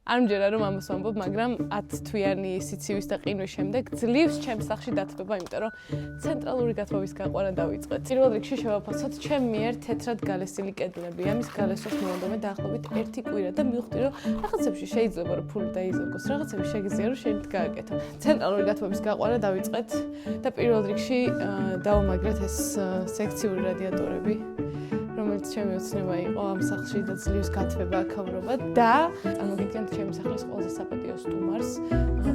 არ მჯერა რომ ამას ვამბობ, მაგრამ 10 თვიანი სიცივის და ყინვის შემდეგ ძლივს ჩემს სახლში დათბობა, იმიტომ რომ ცენტრალური გათბობის გაყვანა დავიწყეთ. პირველ რიგში შევაფასოთ ჩემ მიერ თეთრად გალესილი კედლები. ამის გალესვას მოვანდომე დაახლოებით 1 კვირა და მივხვდი რომ რაღაცებში შეიძლება რომ ფული დაიზოგოს, რაღაცებში შეგიძლია რომ შენით გააკეთო. ცენტრალური გათბობის გაყვანა დავიწყეთ და პირველ რიგში დავამაგრეთ ეს სექციური რადიატორები, რომელიც ჩემი ოცნება იყო ამ სახლში და ძლივს გათბება, აქაურობა და წარმოგიდგენთ ჩემი სახლის ყველაზე საპატიო სტუმარს,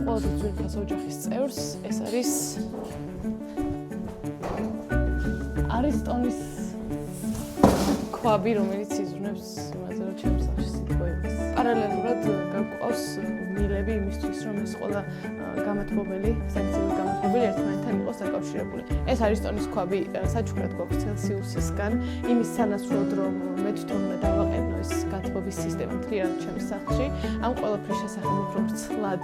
ყველაზე ძვირფას ოჯახის წევრს, ეს არის ტონის ქვაბი, რომელიც იზრუნებს იმაზე, რომ ჩემს სახლში სიტყვა იყოს. პარალელურად გაგვყავს მილები იმისთვის, რომ ეს ყველა გამათბობელი, სექციური გამათბობელი ერთმანეთთან იყოს დაკავშირებული. ეს არის ტონის ქვაბი, საჩუქრად გვაქვს ცელსიუსისგან, იმის სანაცვლოდ, რომ მე თვითონ უნდა დავაყენო ეს გათბობის სისტემა მთლიანად ჩემს სახლში. ამ ყველაფრის შესახებ უფრო მრცლად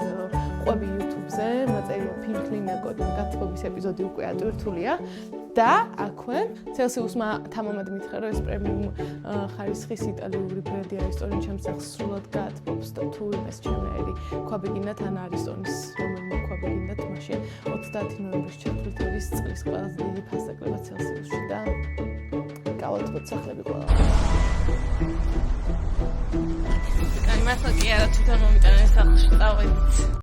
ყვები YouTube-ზე, მაწერია ფინკლინია კოდმა გათბობის ეპიზოდი უკვე ატვირთულია. და აქვე ცელსიუსმა თამამად მითხრა, რომ ეს პრემიუმ ხარისხის იტალიური ბრენდი არის ტონი ჩემს სახლს სრულად გაათბობს და თუ იმეს ჩემნაირი ქვაბი გინდათ, ან არის ტონის რომელიმე ქვაბი გინდათ, მაშინ 30 ნოემბრის ჩათვლით არის წლის ყველაზე დიდი ფასდაკლება ცელსიუსში და გავათბოთ სახლები ყველა. კაი, მართლა კი არა, თვითონ მომიტანე სახლში წავედით.